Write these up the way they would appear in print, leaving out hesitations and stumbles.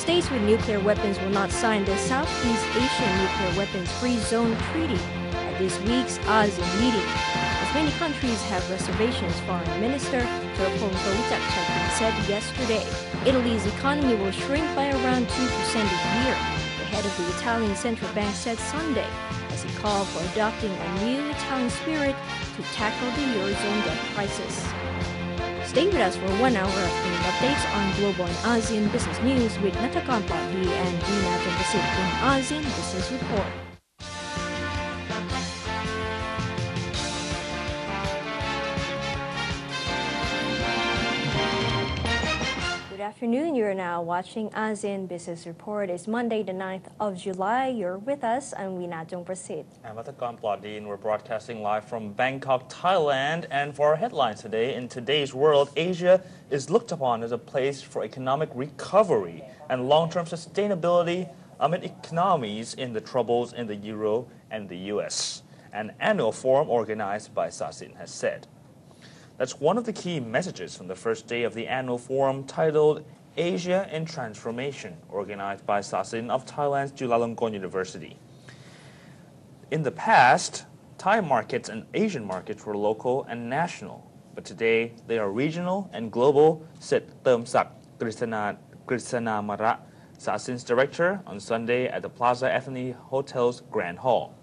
States with nuclear weapons will not sign the Southeast Asian Nuclear Weapons Free Zone Treaty at this week's ASEAN meeting. As many countries have reservations, Foreign Minister Thiraphong Pawittakchakun said yesterday. Italy's economy will shrink by around 2% a year, the head of the Italian central bank said Sunday, as he called for adopting a new Italian spirit to tackle the Eurozone debt crisis. Stay with us for 1 hour of news updates on global and ASEAN business news with Natakon Padi and Dina Jombasit in ASEAN Business Report. Good afternoon. You're now watching ASEAN Business Report. It's Monday, the 9th of July. You're with us. I'm Weena Jongprasit. I'm Natakon Padi, and we're broadcasting live from Bangkok, Thailand. And for our headlines today, in today's world, Asia is looked upon as a place for economic recovery and long-term sustainability amid economies in the troubles in the Euro and the US. An annual forum organized by ASEAN has said. That's one of the key messages from the first day of the annual forum titled Asia in Transformation, organized by ASEAN of Thailand's Chulalongkorn University. In the past, Thai markets and Asian markets were local and national, but today they are regional and global, said Termsak Krisanamara, ASEAN's director, on Sunday at the Plaza Ethny Hotel's Grand Hall.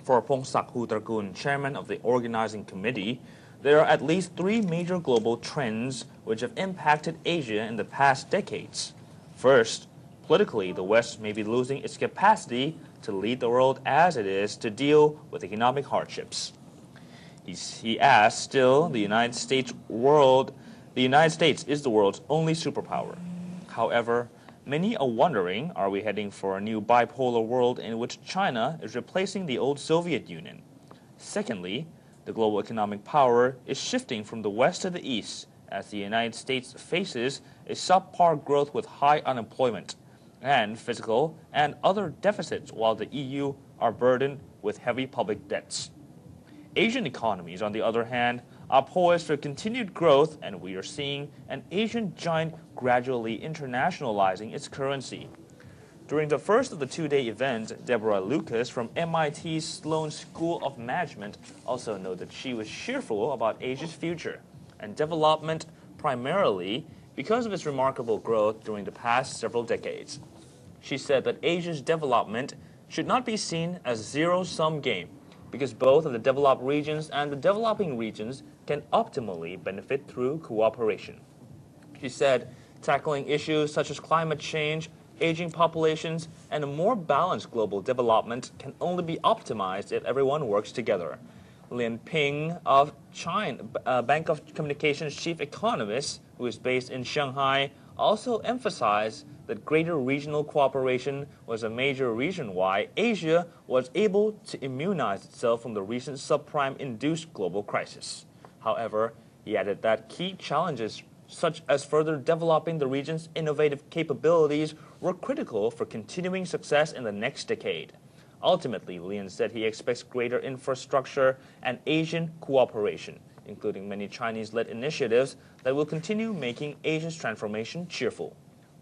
For Pongsak Hutrakun, chairman of the organizing committee, there are at least 3 major global trends which have impacted Asia in the past decades. First, politically, the West may be losing its capacity to lead the world as it is to deal with economic hardships. He asked, still, the United States is the world's only superpower. However, many are wondering, are we heading for a new bipolar world in which China is replacing the old Soviet Union? Secondly, the global economic power is shifting from the West to the East as the United States faces a subpar growth with high unemployment and fiscal and other deficits, while the EU are burdened with heavy public debts. Asian economies, on the other hand, are poised for continued growth, and we are seeing an Asian giant gradually internationalizing its currency. During the first of the 2-day event, Deborah Lucas from MIT's Sloan School of Management also noted she was cheerful about Asia's future and development, primarily because of its remarkable growth during the past several decades. She said that Asia's development should not be seen as a zero-sum game, because both of the developed regions and the developing regions can optimally benefit through cooperation. She said tackling issues such as climate change, aging populations, and a more balanced global development can only be optimized if everyone works together. Lin Ping of China, Bank of Communications chief economist, who is based in Shanghai, also emphasized that greater regional cooperation was a major reason why Asia was able to immunize itself from the recent subprime-induced global crisis. However, he added that key challenges such as further developing the region's innovative capabilities were critical for continuing success in the next decade. Ultimately, Lin said he expects greater infrastructure and Asian cooperation, including many Chinese-led initiatives that will continue making Asia's transformation cheerful.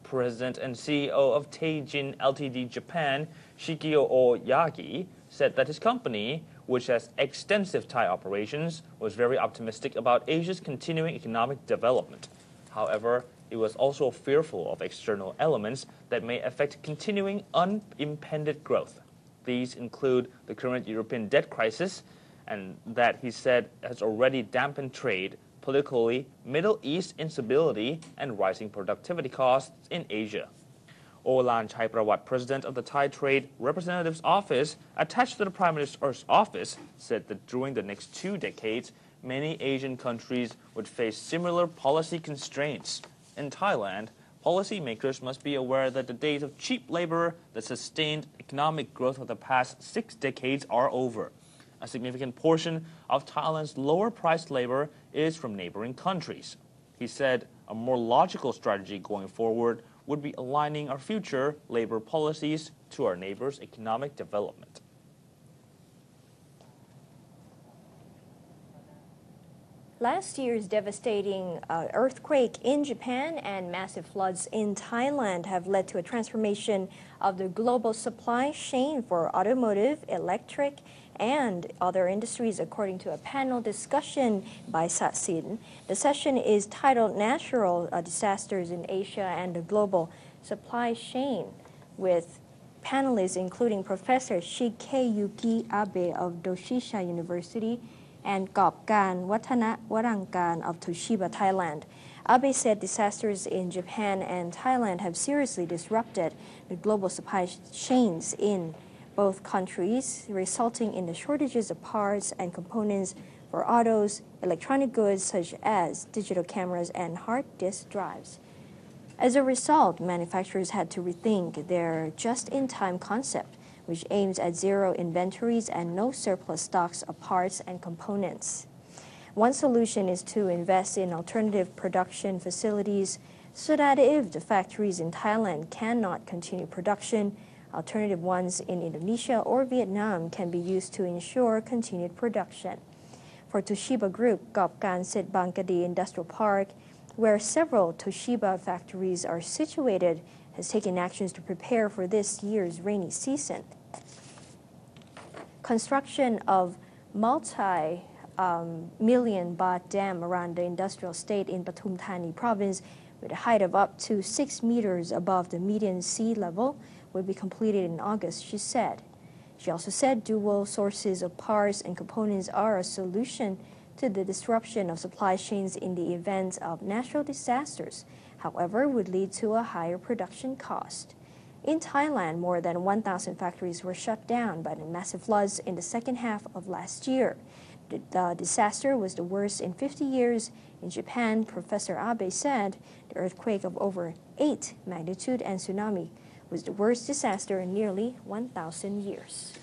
President and CEO of Teijin Ltd. Japan, Shigeo Oyagi, said that his company, which has extensive Thai operations, was very optimistic about Asia's continuing economic development. However, it was also fearful of external elements that may affect continuing unimpeded growth. These include the current European debt crisis, and that he said has already dampened trade, politically, Middle East instability, and rising productivity costs in Asia. Olan Chaiprawat, president of the Thai Trade Representative's Office, attached to the Prime Minister's office, said that during the next 2 decades, many Asian countries would face similar policy constraints. In Thailand, policymakers must be aware that the days of cheap labor that sustained economic growth of the past 6 decades are over. A significant portion of Thailand's lower-priced labor is from neighboring countries. He said a more logical strategy going forward would be aligning our future labor policies to our neighbors' economic development. Last year's devastating earthquake in Japan and massive floods in Thailand have led to a transformation of the global supply chain for automotive, electric, and other industries, according to a panel discussion by Satsin. The session is titled Natural Disasters in Asia and the Global Supply Chain, with panelists including Professor Shigeyuki Abe of Doshisha University and Gopkan Warangan of Toshiba, Thailand. Abe said disasters in Japan and Thailand have seriously disrupted the global supply chains in both countries, resulting in the shortages of parts and components for autos, electronic goods such as digital cameras and hard disk drives. As a result, manufacturers had to rethink their just-in-time concept, which aims at zero inventories and no surplus stocks of parts and components. One solution is to invest in alternative production facilities so that if the factories in Thailand cannot continue production, alternative ones in Indonesia or Vietnam can be used to ensure continued production. For Toshiba Group, Gopkan said Bangkadi Industrial Park, where several Toshiba factories are situated, has taken actions to prepare for this year's rainy season. Construction of multi-million baht dam around the industrial estate in Pathum Thani province with a height of up to 6 meters above the median sea level will be completed in August, she said. She also said dual sources of parts and components are a solution to the disruption of supply chains in the event of natural disasters, however, would lead to a higher production cost. In Thailand, more than 1,000 factories were shut down by the massive floods in the second half of last year. The disaster was the worst in 50 years. In Japan, Professor Abe said the earthquake of over 8 magnitude and tsunami was the worst disaster in nearly 1,000 years.